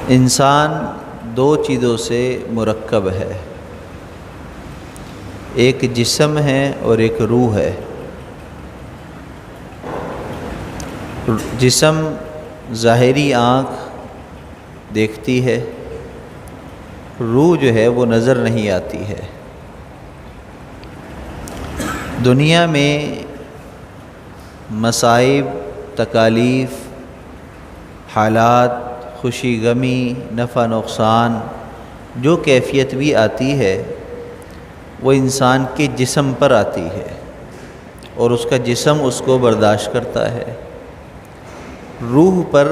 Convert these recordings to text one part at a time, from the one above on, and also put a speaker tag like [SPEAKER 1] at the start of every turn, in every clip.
[SPEAKER 1] انسان دو چیزوں سے مرکب ہے، ایک جسم ہے اور ایک روح ہے۔ جسم ظاہری آنکھ دیکھتی ہے، روح جو ہے وہ نظر نہیں آتی ہے۔ دنیا میں مصائب، تکالیف، حالات، خوشی غمی، نفع نقصان، جو کیفیت بھی آتی ہے وہ انسان کے جسم پر آتی ہے اور اس کا جسم اس کو برداشت کرتا ہے۔ روح پر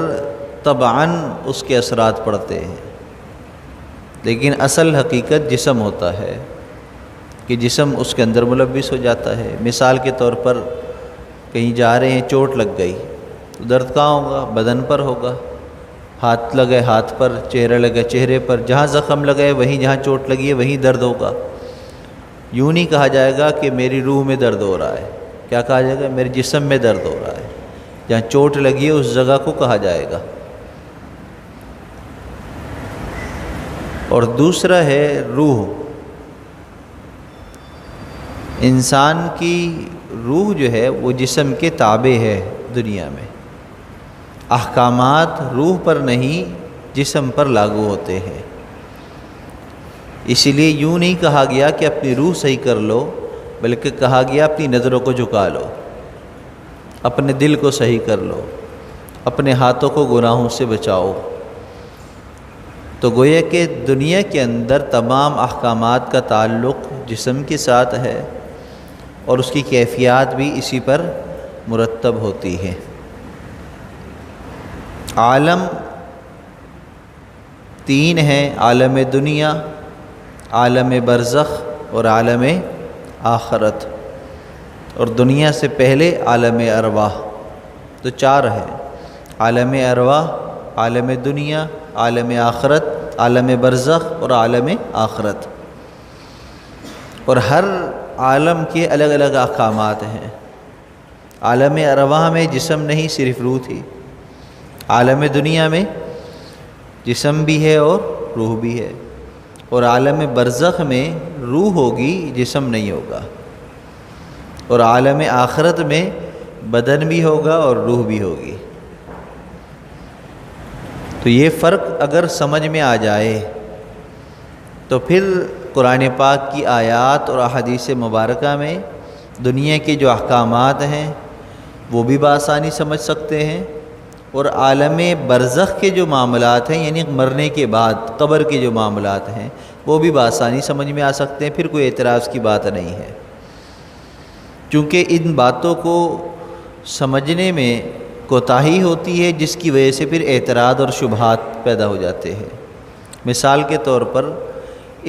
[SPEAKER 1] طبعاً اس کے اثرات پڑتے ہیں، لیکن اصل حقیقت جسم ہوتا ہے کہ جسم اس کے اندر ملوث ہو جاتا ہے۔ مثال کے طور پر کہیں جا رہے ہیں، چوٹ لگ گئی تو درد کہاں ہوگا؟ بدن پر ہوگا۔ ہاتھ لگے ہاتھ پر، چہرہ لگے چہرے پر، جہاں زخم لگے وہیں، جہاں چوٹ لگی ہے وہیں درد ہوگا۔ یوں نہیں کہا جائے گا کہ میری روح میں درد ہو رہا ہے، کیا کہا جائے گا؟ میرے جسم میں درد ہو رہا ہے۔ جہاں چوٹ لگی ہے اس جگہ کو کہا جائے گا۔ اور دوسرا ہے روح۔ انسان کی روح جو ہے وہ جسم کے تابع ہے دنیا میں۔ احکامات روح پر نہیں جسم پر لاگو ہوتے ہیں۔ اسی لیے یوں نہیں کہا گیا کہ اپنی روح صحیح کر لو، بلکہ کہا گیا اپنی نظروں کو جھکا لو، اپنے دل کو صحیح کر لو، اپنے ہاتھوں کو گناہوں سے بچاؤ۔ تو گویا کہ دنیا کے اندر تمام احکامات کا تعلق جسم کے ساتھ ہے اور اس کی کیفیات بھی اسی پر مرتب ہوتی ہے۔ عالم تین ہیں، عالم دنیا، عالم برزخ اور عالم آخرت، اور دنیا سے پہلے عالم ارواح۔ تو چار ہیں، عالم ارواح، عالم دنیا، عالم آخرت، عالم برزخ اور عالم آخرت۔ اور ہر عالم کے الگ الگ احکامات ہیں۔ عالم ارواح میں جسم نہیں، صرف روح تھی۔ عالم دنیا میں جسم بھی ہے اور روح بھی ہے، اور عالم برزخ میں روح ہوگی، جسم نہیں ہوگا، اور عالم آخرت میں بدن بھی ہوگا اور روح بھی ہوگی۔ تو یہ فرق اگر سمجھ میں آ جائے تو پھر قرآن پاک کی آیات اور احادیث مبارکہ میں دنیا کے جو احکامات ہیں وہ بھی بآسانی سمجھ سکتے ہیں، اور عالم برزخ کے جو معاملات ہیں، یعنی مرنے کے بعد قبر کے جو معاملات ہیں، وہ بھی بآسانی سمجھ میں آ سکتے ہیں۔ پھر کوئی اعتراض کی بات نہیں ہے، چونکہ ان باتوں کو سمجھنے میں کوتاہی ہوتی ہے، جس کی وجہ سے پھر اعتراض اور شبہات پیدا ہو جاتے ہیں۔ مثال کے طور پر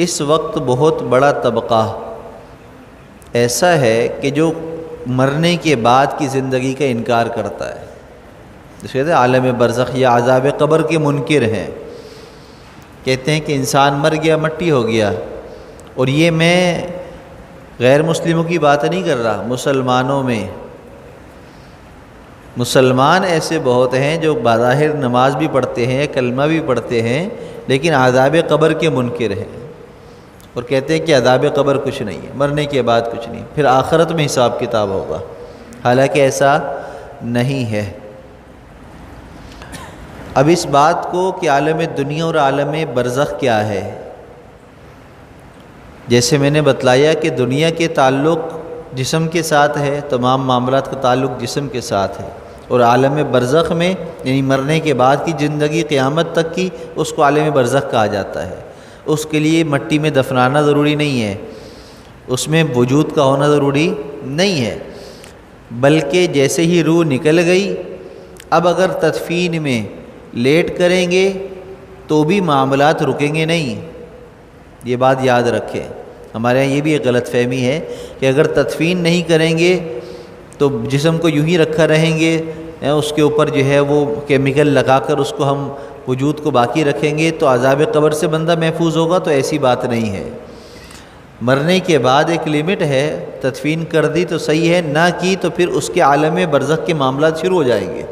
[SPEAKER 1] اس وقت بہت بڑا طبقہ ایسا ہے کہ جو مرنے کے بعد کی زندگی کا انکار کرتا ہے، جس کہتے ہیں عالم برزخ یا عذاب قبر کے منکر ہیں۔ کہتے ہیں کہ انسان مر گیا، مٹی ہو گیا، اور یہ میں غیر مسلموں کی بات نہیں کر رہا، مسلمانوں میں مسلمان ایسے بہت ہیں جو بظاہر نماز بھی پڑھتے ہیں، کلمہ بھی پڑھتے ہیں، لیکن عذاب قبر کے منکر ہیں، اور کہتے ہیں کہ عذاب قبر کچھ نہیں ہے، مرنے کے بعد کچھ نہیں، پھر آخرت میں حساب کتاب ہوگا، حالانکہ ایسا نہیں ہے۔ اب اس بات کو کہ عالم دنیا اور عالم برزخ کیا ہے، جیسے میں نے بتلایا کہ دنیا کے تعلق جسم کے ساتھ ہے، تمام معاملات کا تعلق جسم کے ساتھ ہے، اور عالم برزخ میں یعنی مرنے کے بعد کی زندگی قیامت تک کی، اس کو عالم برزخ کہا جاتا ہے۔ اس کے لیے مٹی میں دفنانا ضروری نہیں ہے، اس میں وجود کا ہونا ضروری نہیں ہے، بلکہ جیسے ہی روح نکل گئی، اب اگر تدفین میں لیٹ کریں گے تو بھی معاملات رکیں گے نہیں۔ یہ بات یاد رکھیں، ہمارے یہاں یہ بھی ایک غلط فہمی ہے کہ اگر تدفین نہیں کریں گے تو جسم کو یوں ہی رکھا رہیں گے، اس کے اوپر جو ہے وہ کیمیکل لگا کر اس کو ہم وجود کو باقی رکھیں گے تو عذاب قبر سے بندہ محفوظ ہوگا، تو ایسی بات نہیں ہے۔ مرنے کے بعد ایک لمٹ ہے، تدفین کر دی تو صحیح ہے، نہ کی تو پھر اس کے عالم برزخ کے معاملات شروع ہو جائیں گے۔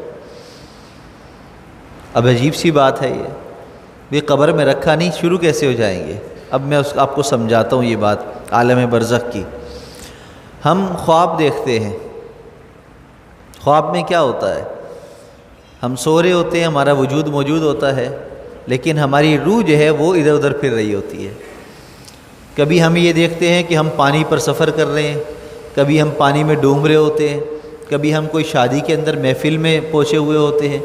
[SPEAKER 1] اب عجیب سی بات ہے یہ، بھی قبر میں رکھا نہیں، شروع کیسے ہو جائیں گے؟ اب میں آپ کو سمجھاتا ہوں یہ بات عالم برزخ کی۔ ہم خواب دیکھتے ہیں، خواب میں کیا ہوتا ہے؟ ہم سو رہے ہوتے ہیں، ہمارا وجود موجود ہوتا ہے، لیکن ہماری روح جو ہے وہ ادھر ادھر پھر رہی ہوتی ہے۔ کبھی ہم یہ دیکھتے ہیں کہ ہم پانی پر سفر کر رہے ہیں، کبھی ہم پانی میں ڈوب رہے ہوتے ہیں، کبھی ہم کوئی شادی کے اندر محفل میں پہنچے ہوئے ہوتے ہیں،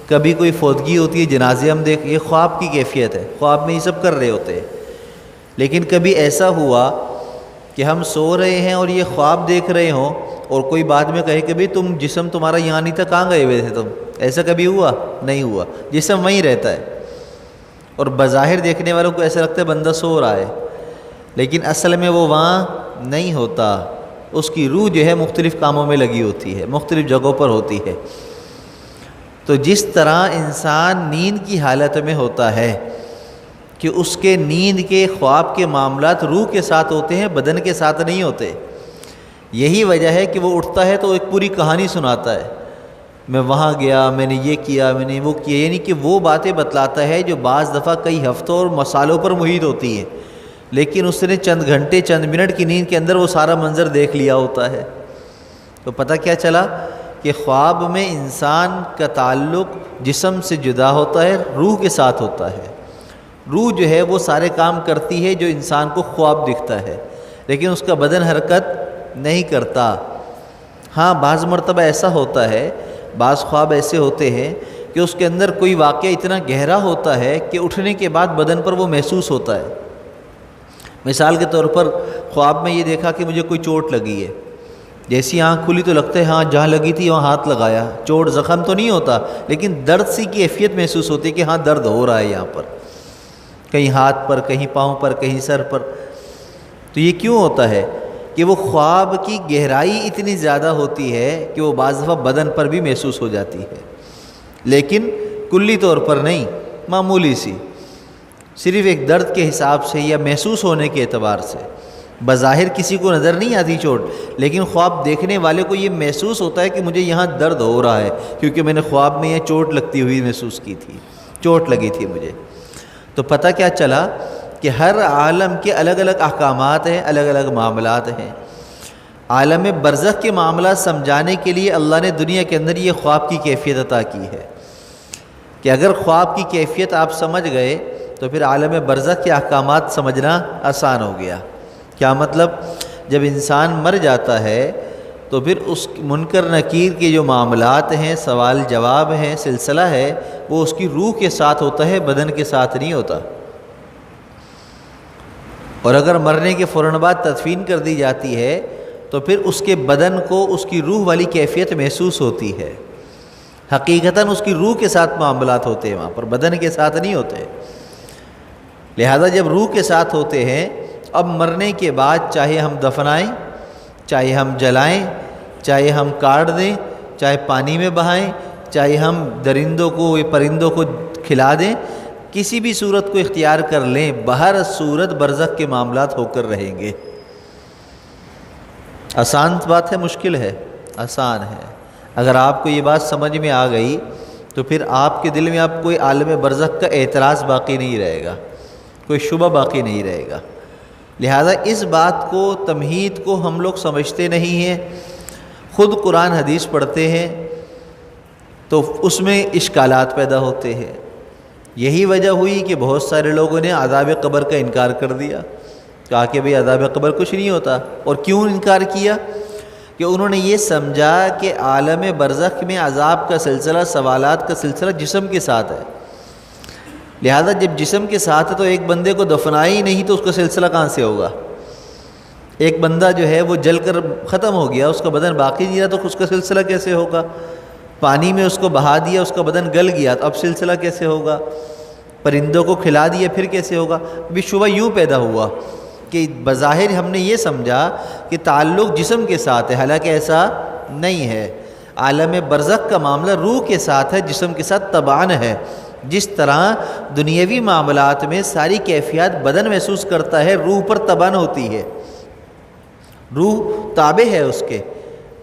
[SPEAKER 1] کبھی کوئی فوتگی ہوتی ہے، جنازے ہم دیکھ، یہ خواب کی کیفیت ہے، خواب میں یہ سب کر رہے ہوتے ہیں۔ لیکن کبھی ایسا ہوا کہ ہم سو رہے ہیں اور یہ خواب دیکھ رہے ہوں اور کوئی بعد میں کہے کہ بھئی تم جسم تمہارا یہاں نہیں تھا، کہاں گئے ہوئے تھے تم؟ ایسا کبھی ہوا؟ نہیں ہوا، جسم وہیں رہتا ہے، اور بظاہر دیکھنے والوں کو ایسا لگتا ہے بندہ سو رہا ہے، لیکن اصل میں وہ وہاں نہیں ہوتا، اس کی روح جو ہے مختلف کاموں میں لگی ہوتی ہے، مختلف جگہوں پر ہوتی ہے۔ تو جس طرح انسان نیند کی حالت میں ہوتا ہے کہ اس کے نیند کے خواب کے معاملات روح کے ساتھ ہوتے ہیں، بدن کے ساتھ نہیں ہوتے۔ یہی وجہ ہے کہ وہ اٹھتا ہے تو ایک پوری کہانی سناتا ہے، میں وہاں گیا، میں نے یہ کیا، میں نے وہ کیا، یعنی کہ وہ باتیں بتلاتا ہے جو بعض دفعہ کئی ہفتوں اور مسالوں پر محیط ہوتی ہیں، لیکن اس نے چند گھنٹے چند منٹ کی نیند کے اندر وہ سارا منظر دیکھ لیا ہوتا ہے۔ تو پتہ کیا چلا کہ خواب میں انسان کا تعلق جسم سے جدا ہوتا ہے، روح کے ساتھ ہوتا ہے۔ روح جو ہے وہ سارے کام کرتی ہے جو انسان کو خواب دکھتا ہے، لیکن اس کا بدن حرکت نہیں کرتا۔ ہاں بعض مرتبہ ایسا ہوتا ہے، بعض خواب ایسے ہوتے ہیں کہ اس کے اندر کوئی واقعہ اتنا گہرا ہوتا ہے کہ اٹھنے کے بعد بدن پر وہ محسوس ہوتا ہے۔ مثال کے طور پر خواب میں یہ دیکھا کہ مجھے کوئی چوٹ لگی ہے، جیسی آنکھ کھلی تو لگتا ہے ہاں جہاں لگی تھی وہاں ہاتھ لگایا، چوٹ زخم تو نہیں ہوتا، لیکن درد سی کی کیفیت محسوس ہوتی ہے کہ ہاں درد ہو رہا ہے یہاں پر، کہیں ہاتھ پر، کہیں پاؤں پر، کہیں سر پر۔ تو یہ کیوں ہوتا ہے کہ وہ خواب کی گہرائی اتنی زیادہ ہوتی ہے کہ وہ بعض دفعہ بدن پر بھی محسوس ہو جاتی ہے، لیکن کلی طور پر نہیں، معمولی سی، صرف ایک درد کے حساب سے یا محسوس ہونے کے اعتبار سے۔ بظاہر کسی کو نظر نہیں آتی چوٹ، لیکن خواب دیکھنے والے کو یہ محسوس ہوتا ہے کہ مجھے یہاں درد ہو رہا ہے، کیونکہ میں نے خواب میں یہ چوٹ لگتی ہوئی محسوس کی تھی، چوٹ لگی تھی مجھے۔ تو پتہ کیا چلا کہ ہر عالم کے الگ الگ احکامات ہیں، الگ الگ معاملات ہیں۔ عالم برزخ کے معاملات سمجھانے کے لیے اللہ نے دنیا کے اندر یہ خواب کی کیفیت عطا کی ہے کہ اگر خواب کی کیفیت آپ سمجھ گئے تو پھر عالم برزخ کے احکامات سمجھنا آسان ہو گیا۔ کیا مطلب؟ جب انسان مر جاتا ہے تو پھر اس منکر نکیر کے جو معاملات ہیں، سوال جواب ہیں، سلسلہ ہے، وہ اس کی روح کے ساتھ ہوتا ہے، بدن کے ساتھ نہیں ہوتا۔ اور اگر مرنے کے فوراً بعد تدفین کر دی جاتی ہے تو پھر اس کے بدن کو اس کی روح والی کیفیت محسوس ہوتی ہے، حقیقتاً اس کی روح کے ساتھ معاملات ہوتے ہیں وہاں پر، بدن کے ساتھ نہیں ہوتے۔ لہذا جب روح کے ساتھ ہوتے ہیں، اب مرنے کے بعد چاہے ہم دفنائیں، چاہے ہم جلائیں، چاہے ہم کاٹ دیں، چاہے پانی میں بہائیں، چاہے ہم درندوں کو یا پرندوں کو کھلا دیں، کسی بھی صورت کو اختیار کر لیں، بہر صورت برزخ کے معاملات ہو کر رہیں گے۔ آسان بات ہے، مشکل ہے؟ آسان ہے۔ اگر آپ کو یہ بات سمجھ میں آ گئی تو پھر آپ کے دل میں اب کوئی عالم برزخ کا اعتراض باقی نہیں رہے گا، کوئی شبہ باقی نہیں رہے گا۔ لہذا اس بات کو، تمہید کو ہم لوگ سمجھتے نہیں ہیں، خود قرآن حدیث پڑھتے ہیں تو اس میں اشکالات پیدا ہوتے ہیں۔ یہی وجہ ہوئی کہ بہت سارے لوگوں نے عذاب قبر کا انکار کر دیا، کہا کہ بھئی عذاب قبر کچھ نہیں ہوتا۔ اور کیوں انکار کیا؟ کہ انہوں نے یہ سمجھا کہ عالم برزخ میں عذاب کا سلسلہ، سوالات کا سلسلہ جسم کے ساتھ ہے، لہذا جب جسم کے ساتھ ہے تو ایک بندے کو دفنا ہی نہیں تو اس کا سلسلہ کہاں سے ہوگا؟ ایک بندہ جو ہے وہ جل کر ختم ہو گیا، اس کا بدن باقی نہیں رہا تو اس کا سلسلہ کیسے ہوگا؟ پانی میں اس کو بہا دیا، اس کا بدن گل گیا تو اب سلسلہ کیسے ہوگا؟ پرندوں کو کھلا دیا پھر کیسے ہوگا؟ ابھی شبہ یوں پیدا ہوا کہ بظاہر ہم نے یہ سمجھا کہ تعلق جسم کے ساتھ ہے، حالانکہ ایسا نہیں ہے۔ عالم برزخ کا معاملہ روح کے ساتھ ہے، جسم کے ساتھ تبعاً ہے۔ جس طرح دنیاوی معاملات میں ساری کیفیات بدن محسوس کرتا ہے، روح پر تبعاً ہوتی ہے، روح تابع ہے اس کے،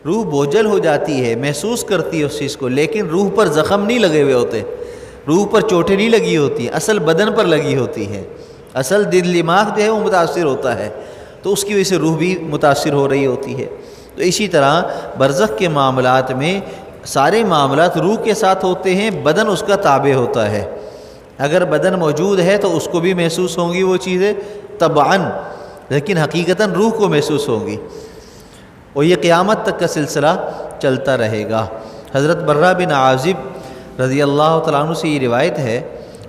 [SPEAKER 1] روح بوجھل ہو جاتی ہے، محسوس کرتی ہے اس چیز کو، لیکن روح پر زخم نہیں لگے ہوئے ہوتے، روح پر چوٹیں نہیں لگی ہوتی ہیں، اصل بدن پر لگی ہوتی ہیں، اصل دل دماغ جو ہے وہ متاثر ہوتا ہے، تو اس کی وجہ سے روح بھی متاثر ہو رہی ہوتی ہے۔ تو اسی طرح برزخ کے معاملات میں سارے معاملات روح کے ساتھ ہوتے ہیں، بدن اس کا تابع ہوتا ہے۔ اگر بدن موجود ہے تو اس کو بھی محسوس ہوں گی وہ چیزیں طبعاً، لیکن حقیقتاً روح کو محسوس ہوں گی، اور یہ قیامت تک کا سلسلہ چلتا رہے گا۔ حضرت برہ بن عازب رضی اللہ تعالیٰ عنہ سے یہ روایت ہے،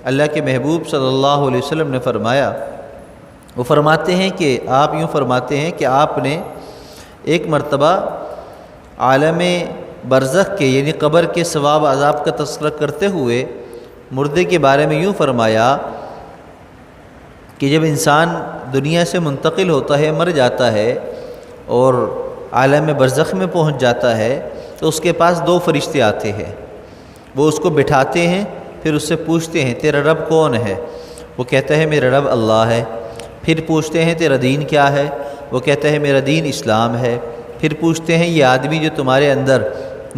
[SPEAKER 1] اللہ کے محبوب صلی اللہ علیہ وسلم نے فرمایا، وہ فرماتے ہیں کہ آپ یوں فرماتے ہیں کہ آپ نے ایک مرتبہ عالم برزخ کے یعنی قبر کے ثواب عذاب کا تذکرہ کرتے ہوئے مردے کے بارے میں یوں فرمایا کہ جب انسان دنیا سے منتقل ہوتا ہے، مر جاتا ہے اور عالم برزخ میں پہنچ جاتا ہے، تو اس کے پاس دو فرشتے آتے ہیں، وہ اس کو بٹھاتے ہیں، پھر اس سے پوچھتے ہیں تیرا رب کون ہے؟ وہ کہتا ہے میرا رب اللہ ہے۔ پھر پوچھتے ہیں تیرا دین کیا ہے؟ وہ کہتا ہے میرا دین اسلام ہے۔ پھر پوچھتے ہیں یہ آدمی جو تمہارے اندر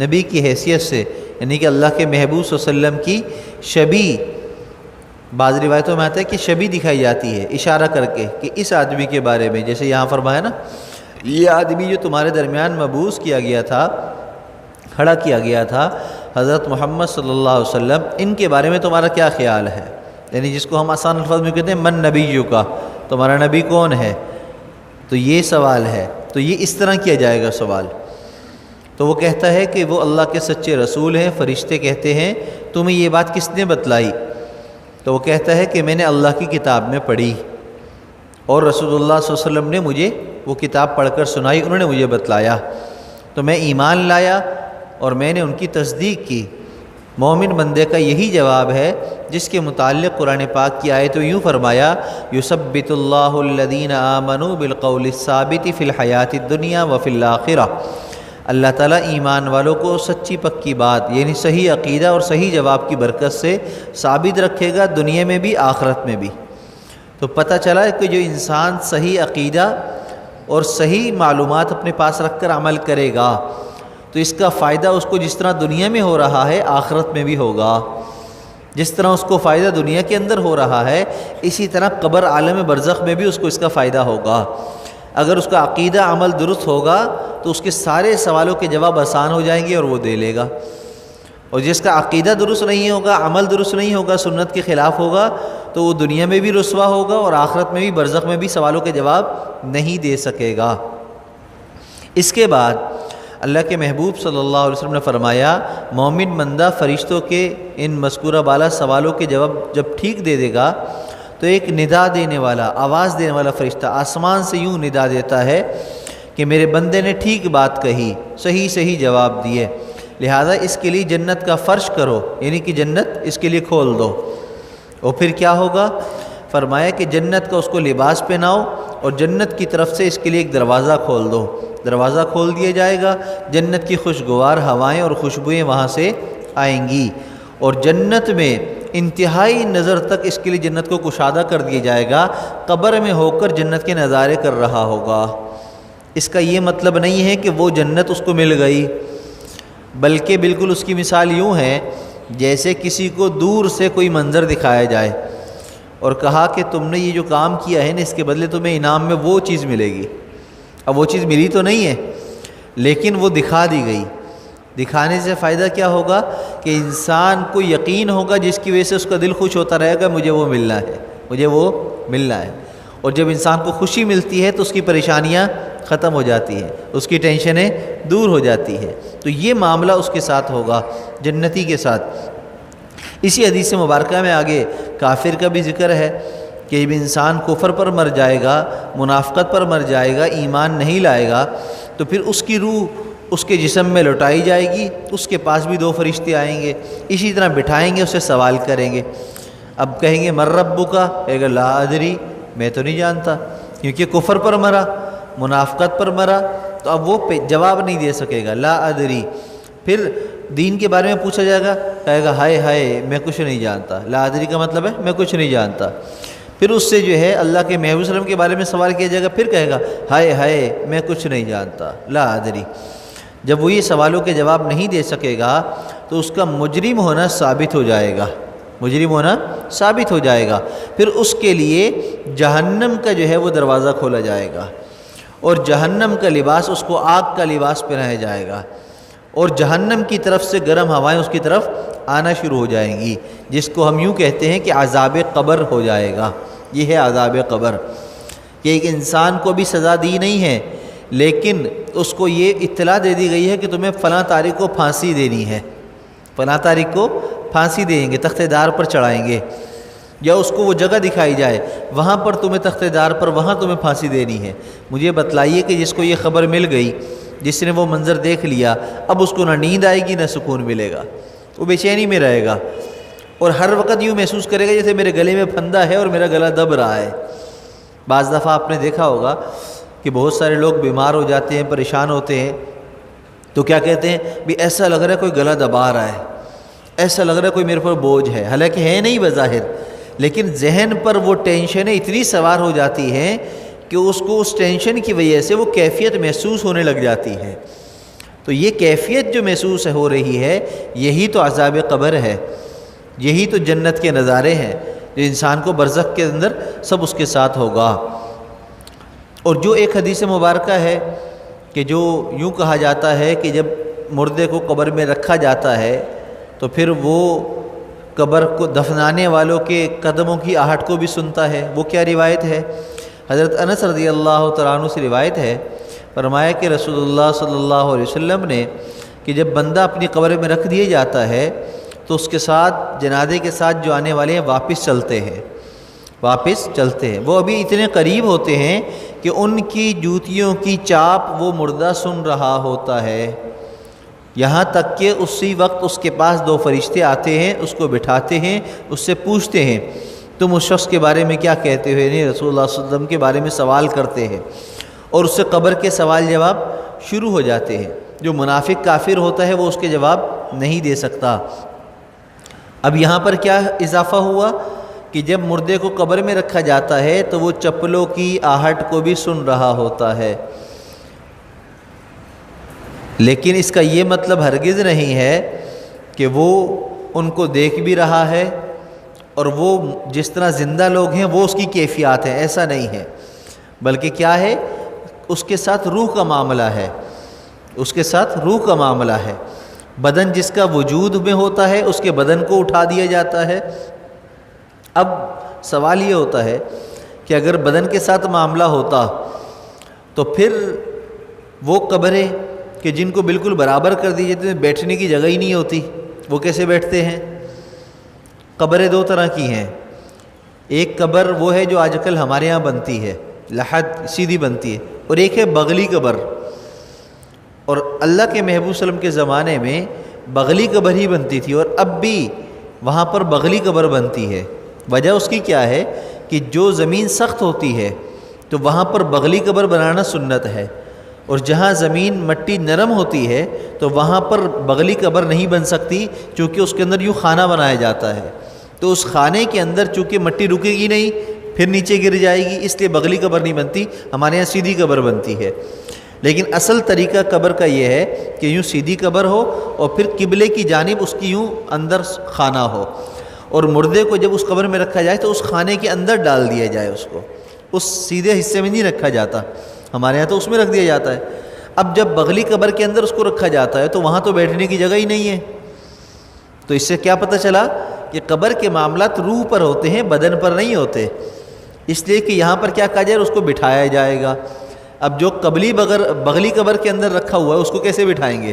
[SPEAKER 1] نبی کی حیثیت سے یعنی کہ اللہ کے محبوب صلی اللہ علیہ وسلم کی شبیہ، بعض روایتوں میں آتا ہے کہ شبیہ دکھائی جاتی ہے اشارہ کر کے کہ اس آدمی کے بارے میں، جیسے یہاں فرمایا نا یہ آدمی جو تمہارے درمیان مبعوث کیا گیا تھا، کھڑا کیا گیا تھا، حضرت محمد صلی اللہ علیہ وسلم، ان کے بارے میں تمہارا کیا خیال ہے؟ یعنی جس کو ہم آسان الفاظ میں کہتے ہیں من نبیوں کا، تمہارا نبی کون ہے؟ تو یہ سوال ہے، تو یہ اس طرح کیا جائے گا سوال۔ تو وہ کہتا ہے کہ وہ اللہ کے سچے رسول ہیں۔ فرشتے کہتے ہیں تمہیں یہ بات کس نے بتلائی؟ تو وہ کہتا ہے کہ میں نے اللہ کی کتاب میں پڑھی اور رسول اللہ صلی اللہ علیہ وسلم نے مجھے وہ کتاب پڑھ کر سنائی، انہوں نے مجھے بتلایا، تو میں ایمان لایا اور میں نے ان کی تصدیق کی۔ مومن بندے کا یہی جواب ہے جس کے متعلق قرآن پاک کی آیت یوں فرمایا یثبت اللہ الذین آمنوا بالقول الثابت فی الحیات الدنیا وفی الآخرہ۔ اللہ تعالیٰ ایمان والوں کو سچی پکی بات یعنی صحیح عقیدہ اور صحیح جواب کی برکت سے ثابت رکھے گا، دنیا میں بھی آخرت میں بھی۔ تو پتہ چلا کہ جو انسان صحیح عقیدہ اور صحیح معلومات اپنے پاس رکھ کر عمل کرے گا تو اس کا فائدہ اس کو جس طرح دنیا میں ہو رہا ہے آخرت میں بھی ہوگا۔ جس طرح اس کو فائدہ دنیا کے اندر ہو رہا ہے اسی طرح قبر عالم برزخ میں بھی اس کو اس کا فائدہ ہوگا۔ اگر اس کا عقیدہ عمل درست ہوگا تو اس کے سارے سوالوں کے جواب آسان ہو جائیں گے اور وہ دے لے گا، اور جس کا عقیدہ درست نہیں ہوگا، عمل درست نہیں ہوگا، سنت کے خلاف ہوگا، تو وہ دنیا میں بھی رسوا ہوگا اور آخرت میں بھی برزخ میں بھی سوالوں کے جواب نہیں دے سکے گا۔ اس کے بعد اللہ کے محبوب صلی اللہ علیہ وسلم نے فرمایا مومن بندہ فرشتوں کے ان مذکورہ بالا سوالوں کے جواب جب ٹھیک دے دے گا تو ایک ندا دینے والا، آواز دینے والا فرشتہ آسمان سے یوں ندا دیتا ہے کہ میرے بندے نے ٹھیک بات کہی، صحیح جواب دیے، لہذا اس کے لیے جنت کا فرش کرو، یعنی کہ جنت اس کے لیے کھول دو۔ اور پھر کیا ہوگا؟ فرمایا کہ جنت کا اس کو لباس پہناؤ اور جنت کی طرف سے اس کے لیے ایک دروازہ کھول دو۔ دروازہ کھول دیا جائے گا، جنت کی خوشگوار ہوائیں اور خوشبوئیں وہاں سے آئیں گی، اور جنت میں انتہائی نظر تک اس کے لیے جنت کو کشادہ کر دیا جائے گا، قبر میں ہو کر جنت کے نظارے کر رہا ہوگا۔ اس کا یہ مطلب نہیں ہے کہ وہ جنت اس کو مل گئی، بلکہ بالکل اس کی مثال یوں ہے جیسے کسی کو دور سے کوئی منظر دکھایا جائے اور کہا کہ تم نے یہ جو کام کیا ہے نا اس کے بدلے تمہیں انعام میں وہ چیز ملے گی۔ اب وہ چیز ملی تو نہیں ہے لیکن وہ دکھا دی گئی۔ دکھانے سے فائدہ کیا ہوگا کہ انسان کو یقین ہوگا جس کی وجہ سے اس کا دل خوش ہوتا رہے گا مجھے وہ ملنا ہے، مجھے وہ ملنا ہے۔ اور جب انسان کو خوشی ملتی ہے تو اس کی پریشانیاں ختم ہو جاتی ہیں، اس کی ٹینشنیں دور ہو جاتی ہے۔ تو یہ معاملہ اس کے ساتھ ہوگا، جنتی کے ساتھ۔ اسی حدیث مبارکہ میں آگے کافر کا بھی ذکر ہے کہ جب انسان کفر پر مر جائے گا، منافقت پر مر جائے گا، ایمان نہیں لائے گا، تو پھر اس کی روح اس کے جسم میں لوٹائی جائے گی، اس کے پاس بھی دو فرشتے آئیں گے، اسی طرح بٹھائیں گے، اسے سوال کریں گے۔ اب کہیں گے من ربک، کہے گا لا ادری، میں تو نہیں جانتا، کیونکہ کفر پر مرا، منافقت پر مرا، تو اب وہ جواب نہیں دے سکے گا، لا ادری۔ پھر دین کے بارے میں پوچھا جائے گا، کہے گا ہائے ہائے میں کچھ نہیں جانتا۔ لا ادری کا مطلب ہے میں کچھ نہیں جانتا۔ پھر اس سے جو ہے اللہ کے محبوب صلی اللہ علیہ وسلم کے بارے میں سوال کیا جائے گا، پھر کہے گا ہائے ہائے میں کچھ نہیں جانتا، لا ادری۔ جب وہ یہ سوالوں کے جواب نہیں دے سکے گا تو اس کا مجرم ہونا ثابت ہو جائے گا، مجرم ہونا ثابت ہو جائے گا۔ پھر اس کے لیے جہنم کا جو ہے وہ دروازہ کھولا جائے گا، اور جہنم کا لباس اس کو آگ کا لباس پہنایا جائے گا، اور جہنم کی طرف سے گرم ہوائیں اس کی طرف آنا شروع ہو جائیں گی، جس کو ہم یوں کہتے ہیں کہ عذاب قبر ہو جائے گا۔ یہ ہے عذاب قبر، کہ ایک انسان کو بھی سزا دی نہیں ہے، لیکن اس کو یہ اطلاع دے دی گئی ہے کہ تمہیں فلاں تاریخ کو پھانسی دینی ہے، فلاں تاریخ کو پھانسی دیں گے، تخت دار پر چڑھائیں گے، یا اس کو وہ جگہ دکھائی جائے وہاں پر تمہیں تخت دار پر وہاں تمہیں پھانسی دینی ہے۔ مجھے بتلائیے کہ جس کو یہ خبر مل گئی، جس نے وہ منظر دیکھ لیا، اب اس کو نہ نیند آئے گی نہ سکون ملے گا، وہ بے چینی میں رہے گا، اور ہر وقت یوں محسوس کرے گا جیسے میرے گلے میں پھندا ہے اور میرا گلا دب رہا ہے۔ بعض دفعہ آپ نے دیکھا ہوگا کہ بہت سارے لوگ بیمار ہو جاتے ہیں، پریشان ہوتے ہیں، تو کیا کہتے ہیں بھی ایسا لگ رہا ہے کوئی گلا دبا رہا ہے، ایسا لگ رہا ہے کوئی میرے پر بوجھ ہے، حالانکہ ہے نہیں بظاہر، لیکن ذہن پر وہ ٹینشنیں اتنی سوار ہو جاتی ہیں کہ اس کو اس ٹینشن کی وجہ سے وہ کیفیت محسوس ہونے لگ جاتی ہے۔ تو یہ کیفیت جو محسوس ہو رہی ہے، یہی تو عذاب قبر ہے، یہی تو جنت کے نظارے ہیں جو انسان کو برزخ کے اندر سب اس کے ساتھ ہوگا۔ اور جو ایک حدیث مبارکہ ہے کہ جو یوں کہا جاتا ہے کہ جب مردے کو قبر میں رکھا جاتا ہے تو پھر وہ قبر کو دفنانے والوں کے قدموں کی آہٹ کو بھی سنتا ہے۔ وہ کیا روایت ہے؟ حضرت انس رضی اللہ تعالیٰ عنہ سے روایت ہے، فرمایا کہ رسول اللہ صلی اللہ علیہ وسلم نے کہ جب بندہ اپنی قبر میں رکھ دیا جاتا ہے تو اس کے ساتھ جنازے کے ساتھ جو آنے والے ہیں واپس چلتے ہیں، واپس چلتے ہیں۔ وہ ابھی اتنے قریب ہوتے ہیں کہ ان کی جوتیوں کی چاپ وہ مردہ سن رہا ہوتا ہے، یہاں تک کہ اسی وقت اس کے پاس دو فرشتے آتے ہیں، اس کو بٹھاتے ہیں، اس سے پوچھتے ہیں تم اس شخص کے بارے میں کیا کہتے ہو، یعنی رسول اللہ صلی اللہ علیہ وسلم کے بارے میں سوال کرتے ہیں، اور اس سے قبر کے سوال جواب شروع ہو جاتے ہیں۔ جو منافق کافر ہوتا ہے وہ اس کے جواب نہیں دے سکتا۔ اب یہاں پر کیا اضافہ ہوا کہ جب مردے کو قبر میں رکھا جاتا ہے تو وہ چپلوں کی آہٹ کو بھی سن رہا ہوتا ہے، لیکن اس کا یہ مطلب ہرگز نہیں ہے کہ وہ ان کو دیکھ بھی رہا ہے اور وہ جس طرح زندہ لوگ ہیں وہ اس کی کیفیات ہیں، ایسا نہیں ہے، بلکہ کیا ہے، اس کے ساتھ روح کا معاملہ ہے، اس کے ساتھ روح کا معاملہ ہے۔ بدن جس کا وجود میں ہوتا ہے اس کے بدن کو اٹھا دیا جاتا ہے۔ اب سوال یہ ہوتا ہے کہ اگر بدن کے ساتھ معاملہ ہوتا تو پھر وہ قبریں کہ جن کو بالکل برابر کر دی جاتی ہیں، بیٹھنے کی جگہ ہی نہیں ہوتی، وہ کیسے بیٹھتے ہیں؟ قبریں دو طرح کی ہیں، ایک قبر وہ ہے جو آج کل ہمارے ہاں بنتی ہے، لحد سیدھی بنتی ہے، اور ایک ہے بغلی قبر۔ اور اللہ کے محبوب صلی اللہ علیہ وسلم کے زمانے میں بغلی قبر ہی بنتی تھی، اور اب بھی وہاں پر بغلی قبر بنتی ہے۔ وجہ اس کی کیا ہے کہ جو زمین سخت ہوتی ہے تو وہاں پر بغلی قبر بنانا سنت ہے، اور جہاں زمین مٹی نرم ہوتی ہے تو وہاں پر بغلی قبر نہیں بن سکتی، چونکہ اس کے اندر یوں خانہ بنایا جاتا ہے، تو اس خانے کے اندر چونکہ مٹی رکے گی نہیں، پھر نیچے گر جائے گی، اس لیے بغلی قبر نہیں بنتی، ہمارے یہاں سیدھی قبر بنتی ہے۔ لیکن اصل طریقہ قبر کا یہ ہے کہ یوں سیدھی قبر ہو اور پھر قبلے کی جانب اس کی یوں اندر خانہ ہو، اور مردے کو جب اس قبر میں رکھا جائے تو اس خانے کے اندر ڈال دیا جائے، اس کو اس سیدھے حصے میں نہیں رکھا جاتا، ہمارے یہاں تو اس میں رکھ دیا جاتا ہے۔ اب جب بغلی قبر کے اندر اس کو رکھا جاتا ہے تو وہاں تو بیٹھنے کی جگہ ہی نہیں ہے، تو اس سے کیا پتہ چلا کہ قبر کے معاملات روح پر ہوتے ہیں، بدن پر نہیں ہوتے، اس لیے کہ یہاں پر کیا کہا جائے، اس کو بٹھایا جائے گا۔ اب جو بغلی قبر کے اندر رکھا ہوا ہے اس کو کیسے بٹھائیں گے؟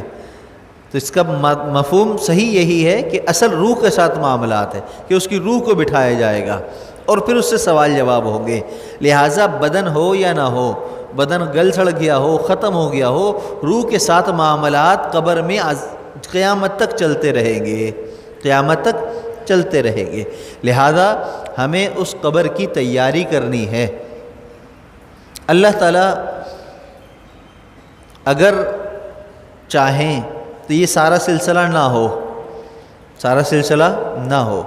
[SPEAKER 1] تو اس کا مفہوم صحیح یہی ہے کہ اصل روح کے ساتھ معاملات ہے کہ اس کی روح کو بٹھایا جائے گا اور پھر اس سے سوال جواب ہوں گے۔ لہٰذا بدن ہو یا نہ ہو، بدن گل سڑ گیا ہو، ختم ہو گیا ہو، روح کے ساتھ معاملات قبر میں قیامت تک چلتے رہیں گے، قیامت تک چلتے رہیں گے۔ لہذا ہمیں اس قبر کی تیاری کرنی ہے۔ اللہ تعالیٰ اگر چاہیں تو یہ سارا سلسلہ نہ ہو، سارا سلسلہ نہ ہو۔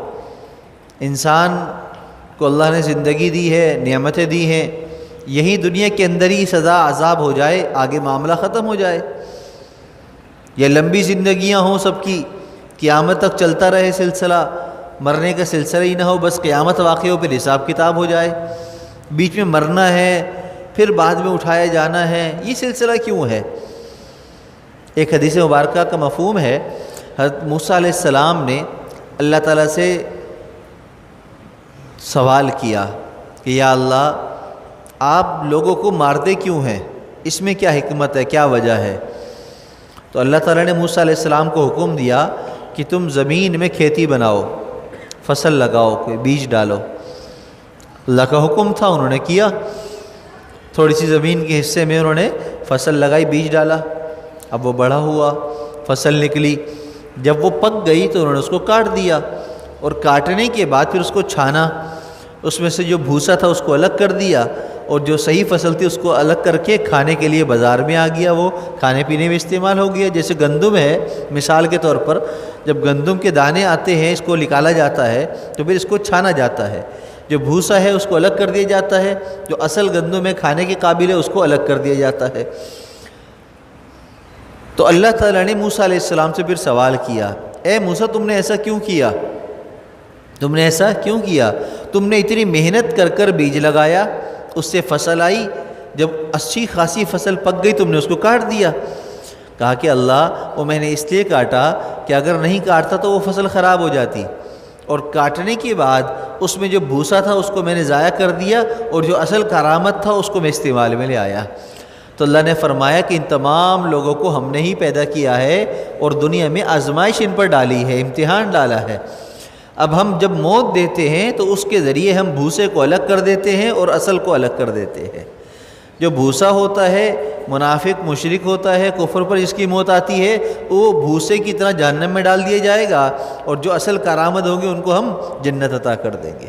[SPEAKER 1] انسان کو اللہ نے زندگی دی ہے، نعمتیں دی ہیں، یہی دنیا کے اندر ہی سزا عذاب ہو جائے، آگے معاملہ ختم ہو جائے، یا لمبی زندگیاں ہوں سب کی، قیامت تک چلتا رہے سلسلہ، مرنے کا سلسلہ ہی نہ ہو، بس قیامت واقع ہو، پھر حساب کتاب ہو جائے، بیچ میں مرنا ہے پھر بعد میں اٹھایا جانا ہے، یہ سلسلہ کیوں ہے؟ ایک حدیث مبارکہ کا مفہوم ہے، حضرت موسیٰ علیہ السلام نے اللہ تعالیٰ سے سوال کیا کہ یا اللہ آپ لوگوں کو مارتے کیوں ہیں، اس میں کیا حکمت ہے، کیا وجہ ہے؟ تو اللہ تعالیٰ نے موسیٰ علیہ السلام کو حکم دیا کہ تم زمین میں کھیتی بناؤ، فصل لگاؤ، کوئی بیج ڈالو۔ اللہ کا حکم تھا، انہوں نے کیا، تھوڑی سی زمین کے حصے میں انہوں نے فصل لگائی، بیج ڈالا، اب وہ بڑا ہوا، فصل نکلی، جب وہ پک گئی تو انہوں نے اس کو کاٹ دیا، اور کاٹنے کے بعد پھر اس کو چھانا، اس میں سے جو بھوسا تھا اس کو الگ کر دیا، اور جو صحیح فصل تھی اس کو الگ کر کے کھانے کے لیے بازار میں آ گیا، وہ کھانے پینے میں استعمال ہو گیا۔ جیسے گندم ہے مثال کے طور پر، جب گندم کے دانے آتے ہیں اس کو نکالا جاتا ہے تو پھر اس کو چھانا جاتا ہے، جو بھوسا ہے اس کو الگ کر دیا جاتا ہے، جو اصل گندم ہے کھانے کے قابل ہے اس کو الگ کر دیا جاتا ہے۔ تو اللہ تعالیٰ نے موسیٰ علیہ السلام سے پھر سوال کیا، اے موسیٰ تم نے ایسا کیوں کیا؟ تم نے ایسا کیوں کیا؟ تم نے اتنی محنت کر کر بیج لگایا، اس سے فصل آئی، جب اچھی خاصی فصل پک گئی تم نے اس کو کاٹ دیا۔ کہا کہ اللہ وہ میں نے اس لیے کاٹا کہ اگر نہیں کاٹتا تو وہ فصل خراب ہو جاتی، اور کاٹنے کے بعد اس میں جو بھوسا تھا اس کو میں نے ضائع کر دیا، اور جو اصل کرامت تھا اس کو میں استعمال میں لے آیا۔ تو اللہ نے فرمایا کہ ان تمام لوگوں کو ہم نے ہی پیدا کیا ہے، اور دنیا میں آزمائش ان پر ڈالی ہے، امتحان ڈالا ہے۔ اب ہم جب موت دیتے ہیں تو اس کے ذریعے ہم بھوسے کو الگ کر دیتے ہیں اور اصل کو الگ کر دیتے ہیں۔ جو بھوسا ہوتا ہے، منافق مشرک ہوتا ہے، کفر پر جس کی موت آتی ہے، وہ بھوسے کی طرح جہنم میں ڈال دیے جائے گا، اور جو اصل کارآمد ہوں گے ان کو ہم جنت عطا کر دیں گے۔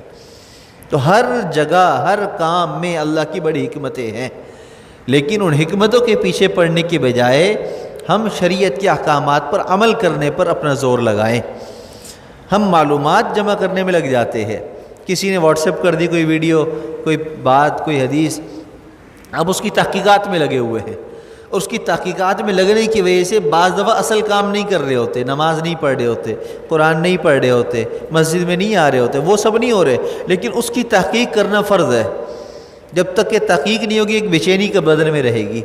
[SPEAKER 1] تو ہر جگہ ہر کام میں اللہ کی بڑی حکمتیں ہیں، لیکن ان حکمتوں کے پیچھے پڑنے کے بجائے ہم شریعت کے احکامات پر عمل کرنے پر اپنا زور لگائیں۔ ہم معلومات جمع کرنے میں لگ جاتے ہیں، کسی نے واٹس ایپ کر دی کوئی ویڈیو، کوئی بات، کوئی حدیث، اب اس کی تحقیقات میں لگے ہوئے ہیں، اور اس کی تحقیقات میں لگنے کی وجہ سے بعض دفعہ اصل کام نہیں کر رہے ہوتے، نماز نہیں پڑھ رہے ہوتے، قرآن نہیں پڑھ رہے ہوتے، مسجد میں نہیں آ رہے ہوتے، وہ سب نہیں ہو رہے، لیکن اس کی تحقیق کرنا فرض ہے۔ جب تک کہ تحقیق نہیں ہوگی ایک بے چینی کے بدن میں رہے گی۔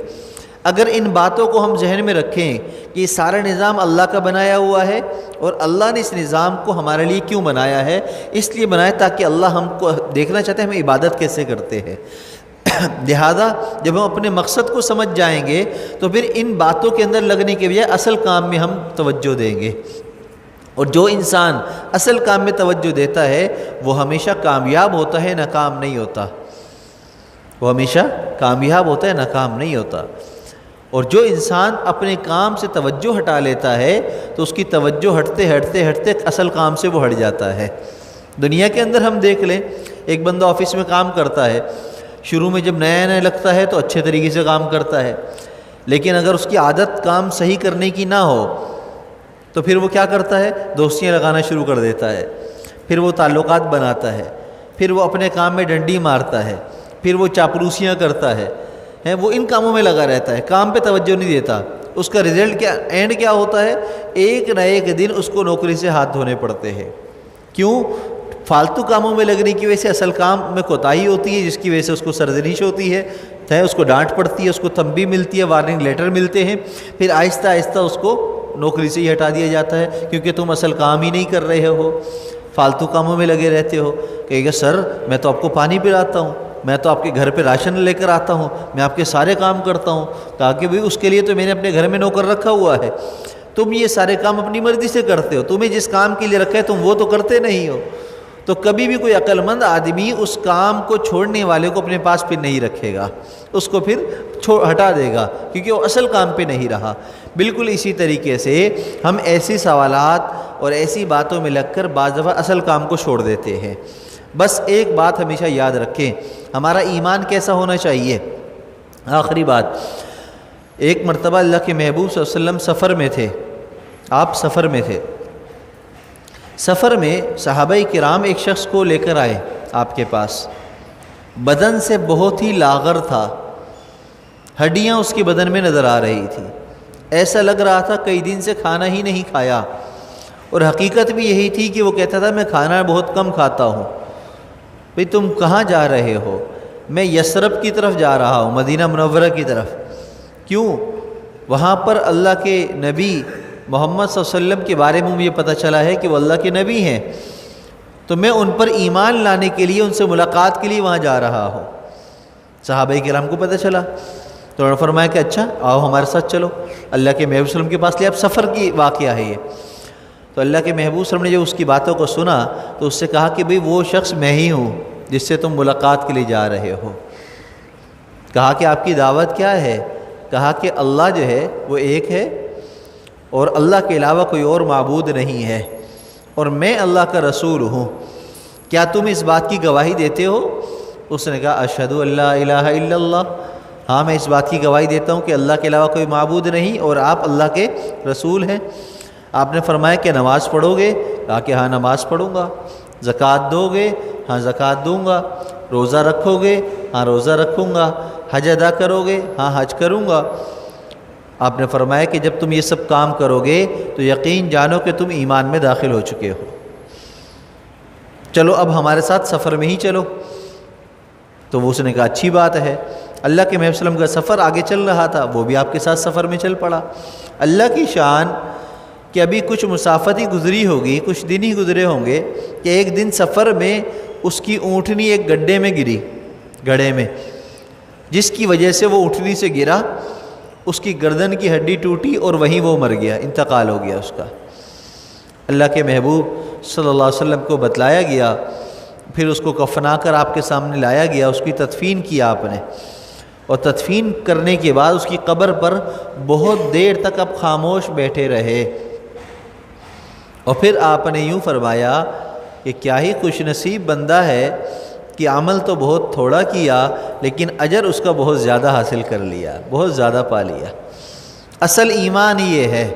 [SPEAKER 1] اگر ان باتوں کو ہم ذہن میں رکھیں کہ یہ سارا نظام اللہ کا بنایا ہوا ہے، اور اللہ نے اس نظام کو ہمارے لیے کیوں بنایا ہے؟ اس لیے بنایا تاکہ اللہ ہم کو دیکھنا چاہتے ہیں ہم عبادت کیسے کرتے ہیں۔ لہذا جب ہم اپنے مقصد کو سمجھ جائیں گے تو پھر ان باتوں کے اندر لگنے کے بجائے اصل کام میں ہم توجہ دیں گے، اور جو انسان اصل کام میں توجہ دیتا ہے وہ ہمیشہ کامیاب ہوتا ہے، ناکام نہیں ہوتا۔ وہ ہمیشہ کامیاب ہوتا ہے، ناکام نہیں ہوتا۔ اور جو انسان اپنے کام سے توجہ ہٹا لیتا ہے تو اس کی توجہ ہٹتے ہٹتے ہٹتے اصل کام سے وہ ہٹ جاتا ہے۔ دنیا کے اندر ہم دیکھ لیں، ایک بندہ آفس میں کام کرتا ہے، شروع میں جب نیا نیا لگتا ہے تو اچھے طریقے سے کام کرتا ہے، لیکن اگر اس کی عادت کام صحیح کرنے کی نہ ہو تو پھر وہ کیا کرتا ہے؟ دوستیاں لگانا شروع کر دیتا ہے، پھر وہ تعلقات بناتا ہے، پھر وہ اپنے کام میں ڈنڈی مارتا ہے، پھر وہ چاپلوسیاں کرتا ہے، وہ ان کاموں میں لگا رہتا ہے، کام پہ توجہ نہیں دیتا۔ اس کا رزلٹ کیا، اینڈ کیا ہوتا ہے؟ ایک نہ ایک دن اس کو نوکری سے ہاتھ دھونے پڑتے ہیں۔ کیوں؟ فالتو کاموں میں لگنے کی وجہ سے اصل کام میں کوتاہی ہوتی ہے، جس کی وجہ سے اس کو سرزنش ہوتی ہے، اس کو ڈانٹ پڑتی ہے، اس کو تنبیہ ملتی ہے، وارننگ لیٹر ملتے ہیں، پھر آہستہ آہستہ اس کو نوکری سے ہی ہٹا دیا جاتا ہے، کیونکہ تم اصل کام ہی نہیں کر رہے ہو، فالتو کاموں میں لگے رہتے ہو۔ کہے گا سر میں تو آپ کو پانی پلاتا ہوں، میں تو آپ کے گھر پہ راشن لے کر آتا ہوں، میں آپ کے سارے کام کرتا ہوں۔ کہا کہ بھئی اس کے لیے تو میں نے اپنے گھر میں نوکر رکھا ہوا ہے، تم یہ سارے کام اپنی مرضی سے کرتے ہو، تمہیں جس کام کے لیے رکھا ہے تم وہ تو کرتے نہیں ہو۔ تو کبھی بھی کوئی عقل مند آدمی اس کام کو چھوڑنے والے کو اپنے پاس پھر نہیں رکھے گا، اس کو پھر ہٹا دے گا، کیونکہ وہ اصل کام پہ نہیں رہا۔ بالکل اسی طریقے سے ہم ایسی سوالات اور ایسی باتوں میں لگ کر بعض دفعہ اصل کام کو چھوڑ دیتے ہیں۔ بس ایک بات ہمیشہ یاد رکھیں، ہمارا ایمان کیسا ہونا چاہیے۔ آخری بات، ایک مرتبہ اللہ کے محبوب صلی اللہ علیہ وسلم سفر میں تھے، آپ سفر میں تھے، سفر میں صحابہ کرام ایک شخص کو لے کر آئے آپ کے پاس، بدن سے بہت ہی لاغر تھا، ہڈیاں اس کی بدن میں نظر آ رہی تھی، ایسا لگ رہا تھا کئی دن سے کھانا ہی نہیں کھایا، اور حقیقت بھی یہی تھی کہ وہ کہتا تھا میں کھانا بہت کم کھاتا ہوں۔ بھئی تم کہاں جا رہے ہو؟ میں یثرب کی طرف جا رہا ہوں، مدینہ منورہ کی طرف۔ کیوں؟ وہاں پر اللہ کے نبی محمد صلی اللہ علیہ وسلم کے بارے میں مجھے پتہ چلا ہے کہ وہ اللہ کے نبی ہیں، تو میں ان پر ایمان لانے کے لیے، ان سے ملاقات کے لیے وہاں جا رہا ہوں۔ صحابہ کرام کو پتہ چلا تو انہوں نے فرمایا کہ اچھا آؤ ہمارے ساتھ چلو، اللہ کے محبوب صلی اللہ علیہ وسلم کے پاس لے۔ اب سفر کی واقعہ ہے یہ۔ تو اللہ کے محبوب صلی اللہ علیہ وسلم نے جو اس کی باتوں کو سنا تو اس سے کہا کہ بھئی وہ شخص میں ہی ہوں جس سے تم ملاقات کے لیے جا رہے ہو۔ کہا کہ آپ کی دعوت کیا ہے؟ کہا کہ اللہ جو ہے وہ ایک ہے اور اللہ کے علاوہ کوئی اور معبود نہیں ہے، اور میں اللہ کا رسول ہوں، کیا تم اس بات کی گواہی دیتے ہو؟ اس نے کہا اشہدو ان لا الہ الا اللہ، ہاں میں اس بات کی گواہی دیتا ہوں کہ اللہ کے علاوہ کوئی معبود نہیں اور آپ اللہ کے رسول ہیں۔ آپ نے فرمایا کہ نماز پڑھو گے؟ کہا کہ ہاں نماز پڑھوں گا۔ زکوٰۃ دو گے؟ ہاں زکوٰۃ دوں گا۔ روزہ رکھو گے؟ ہاں روزہ رکھوں گا۔ حج ادا کرو گے؟ ہاں حج کروں گا۔ آپ نے فرمایا کہ جب تم یہ سب کام کرو گے تو یقین جانو کہ تم ایمان میں داخل ہو چکے ہو، چلو اب ہمارے ساتھ سفر میں ہی چلو۔ تو وہ اس نے کہا اچھی بات ہے۔ اللہ کے محبوب صلی اللہ علیہ وسلم کا سفر آگے چل رہا تھا، وہ بھی آپ کے ساتھ سفر میں چل پڑا۔ اللہ کی شان کہ ابھی کچھ مسافت ہی گزری ہوگی، کچھ دن ہی گزرے ہوں گے کہ ایک دن سفر میں اس کی اونٹنی ایک گڈھے میں گری، گڑھے میں، جس کی وجہ سے وہ اونٹنی سے گرا، اس کی گردن کی ہڈی ٹوٹی اور وہیں وہ مر گیا، انتقال ہو گیا اس کا۔ اللہ کے محبوب صلی اللہ علیہ وسلم کو بتلایا گیا، پھر اس کو کفنا کر آپ کے سامنے لایا گیا، اس کی تدفین کیا آپ نے، اور تدفین کرنے کے بعد اس کی قبر پر بہت دیر تک آپ خاموش بیٹھے رہے، اور پھر آپ نے یوں فرمایا کہ کیا ہی خوش نصیب بندہ ہے کہ عمل تو بہت تھوڑا کیا لیکن اجر اس کا بہت زیادہ حاصل کر لیا، بہت زیادہ پا لیا۔ اصل ایمان یہ ہے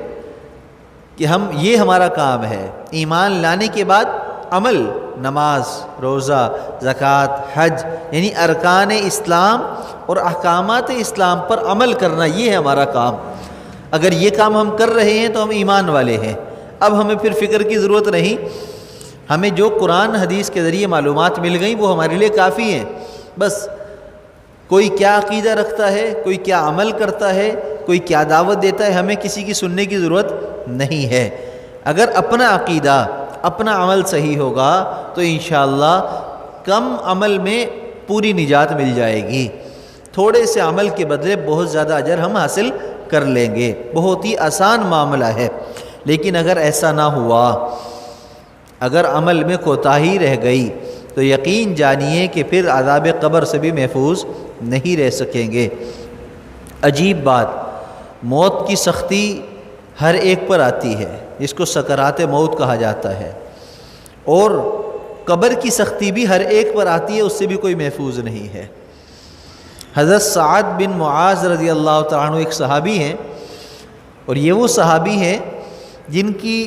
[SPEAKER 1] کہ یہ ہمارا کام ہے، ایمان لانے کے بعد عمل، نماز، روزہ، زکوٰۃ، حج، یعنی ارکان اسلام اور احکامات اسلام پر عمل کرنا، یہ ہے ہمارا کام۔ اگر یہ کام ہم کر رہے ہیں تو ہم ایمان والے ہیں۔ اب ہمیں پھر فکر کی ضرورت نہیں، ہمیں جو قرآن حدیث کے ذریعے معلومات مل گئیں وہ ہمارے لیے کافی ہیں۔ بس کوئی کیا عقیدہ رکھتا ہے، کوئی کیا عمل کرتا ہے، کوئی کیا دعوت دیتا ہے، ہمیں کسی کی سننے کی ضرورت نہیں ہے۔ اگر اپنا عقیدہ، اپنا عمل صحیح ہوگا تو انشاءاللہ کم عمل میں پوری نجات مل جائے گی، تھوڑے سے عمل کے بدلے بہت زیادہ اجر ہم حاصل کر لیں گے۔ بہت ہی آسان معاملہ ہے، لیکن اگر ایسا نہ ہوا، اگر عمل میں کوتاہی رہ گئی تو یقین جانیے کہ پھر عذاب قبر سے بھی محفوظ نہیں رہ سکیں گے۔ عجیب بات، موت کی سختی ہر ایک پر آتی ہے، جس کو سکرات موت کہا جاتا ہے، اور قبر کی سختی بھی ہر ایک پر آتی ہے، اس سے بھی کوئی محفوظ نہیں ہے۔ حضرت سعد بن معاذ رضی اللہ تعالیٰ عنہ ایک صحابی ہیں، اور یہ وہ صحابی ہیں جن کی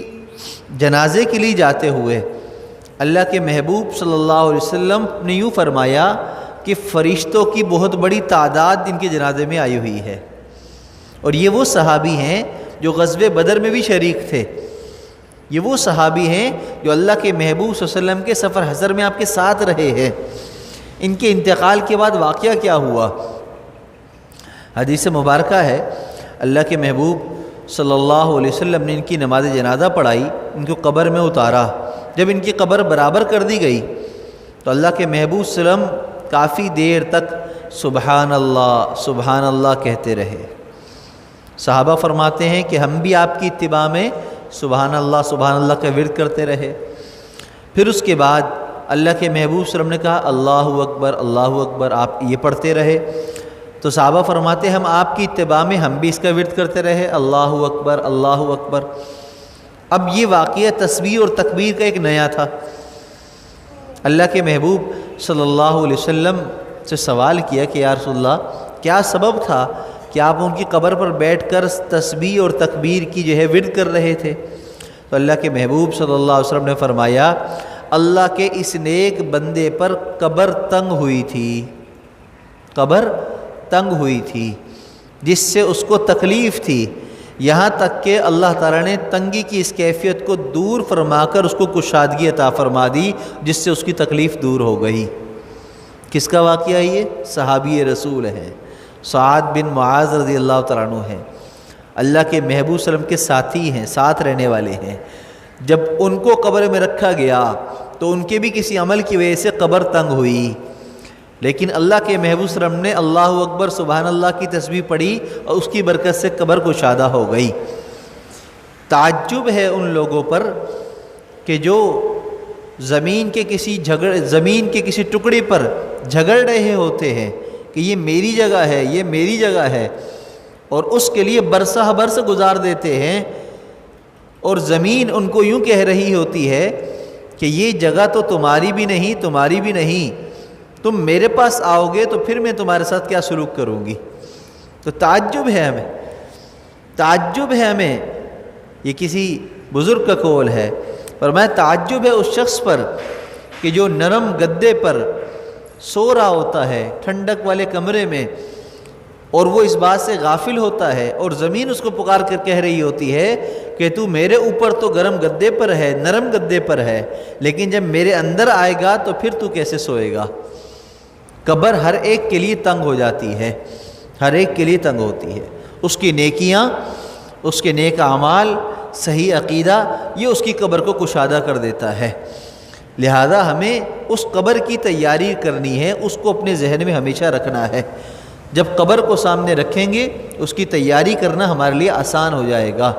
[SPEAKER 1] جنازے کے لیے جاتے ہوئے اللہ کے محبوب صلی اللہ علیہ وسلم نے یوں فرمایا کہ فرشتوں کی بہت بڑی تعداد ان کے جنازے میں آئی ہوئی ہے، اور یہ وہ صحابی ہیں جو غزوہ بدر میں بھی شریک تھے، یہ وہ صحابی ہیں جو اللہ کے محبوب صلی اللہ علیہ وسلم کے سفر حضر میں آپ کے ساتھ رہے ہیں۔ ان کے انتقال کے بعد واقعہ کیا ہوا؟ حدیث مبارکہ ہے، اللہ کے محبوب صلی اللہ علیہ وسلم نے ان کی نماز جنازہ پڑھائی، ان کو قبر میں اتارا۔ جب ان کی قبر برابر کر دی گئی تو اللہ کے محبوب صلی اللہ علیہ وسلم کافی دیر تک سبحان اللہ کہتے رہے۔ صحابہ فرماتے ہیں کہ ہم بھی آپ کی اتباع میں سبحان اللہ کا ورد کرتے رہے۔ پھر اس کے بعد اللہ کے محبوب صلی اللہ علیہ وسلم نے کہا اللہ اکبر، آپ یہ پڑھتے رہے۔ تو صحابہ فرماتے ہیں ہم آپ کی اتباع میں ہم بھی اس کا ورد کرتے رہے، اللہ اکبر۔ اب یہ واقعہ تسبیح اور تکبیر کا ایک نیا تھا۔ اللہ کے محبوب صلی اللہ علیہ وسلم سے سوال کیا کہ یا رسول اللہ کیا سبب تھا کہ آپ ان کی قبر پر بیٹھ کر تسبیح اور تکبیر کی جو ہے ورد کر رہے تھے؟ تو اللہ کے محبوب صلی اللہ علیہ وسلم نے فرمایا اللہ کے اس نیک بندے پر قبر تنگ ہوئی تھی، جس سے اس کو تکلیف تھی یہاں تک کہ اللہ تعالیٰ نے تنگی کی اس کیفیت کو دور فرما کر اس کو کشادگی عطا فرما دی، جس سے اس کی تکلیف دور ہو گئی۔ کس کا واقعہ ہے یہ؟ صحابی رسول ہے، سعد بن معاذ رضی اللہ تعالیٰ عنہ ہیں، اللہ کے محبوب صلی اللہ علیہ وسلم کے ساتھی ہیں، ساتھ رہنے والے ہیں۔ جب ان کو قبر میں رکھا گیا تو ان کے بھی کسی عمل کی وجہ سے قبر تنگ ہوئی، لیکن اللہ کے محبوب صلی اللہ علیہ وسلم نے اللہ اکبر سبحان اللہ کی تسبیح پڑھی اور اس کی برکت سے قبر کشادہ ہو گئی۔ تعجب ہے ان لوگوں پر کہ جو زمین کے کسی ٹکڑے پر جھگڑ رہے ہوتے ہیں کہ یہ میری جگہ ہے، یہ میری جگہ ہے، اور اس کے لیے برسہ برس گزار دیتے ہیں، اور زمین ان کو یوں کہہ رہی ہوتی ہے کہ یہ جگہ تو تمہاری بھی نہیں، تمہاری بھی نہیں، تم میرے پاس آؤ گے تو پھر میں تمہارے ساتھ کیا سلوک کروں گی۔ تو تعجب ہے ہمیں، یہ کسی بزرگ کا قول ہے، فرمایا تعجب ہے اس شخص پر کہ جو نرم گدے پر سو رہا ہوتا ہے ٹھنڈک والے کمرے میں، اور وہ اس بات سے غافل ہوتا ہے، اور زمین اس کو پکار کر کہہ رہی ہوتی ہے کہ تو میرے اوپر تو گرم گدے پر ہے، نرم گدے پر ہے، لیکن جب میرے اندر آئے گا تو پھر تو کیسے سوئے گا۔ قبر ہر ایک کے لیے تنگ ہو جاتی ہے، ہر ایک کے لیے تنگ ہوتی ہے۔ اس کی نیکیاں، اس کے نیک اعمال، صحیح عقیدہ، یہ اس کی قبر کو کشادہ کر دیتا ہے۔ لہذا ہمیں اس قبر کی تیاری کرنی ہے، اس کو اپنے ذہن میں ہمیشہ رکھنا ہے۔ جب قبر کو سامنے رکھیں گے اس کی تیاری کرنا ہمارے لیے آسان ہو جائے گا۔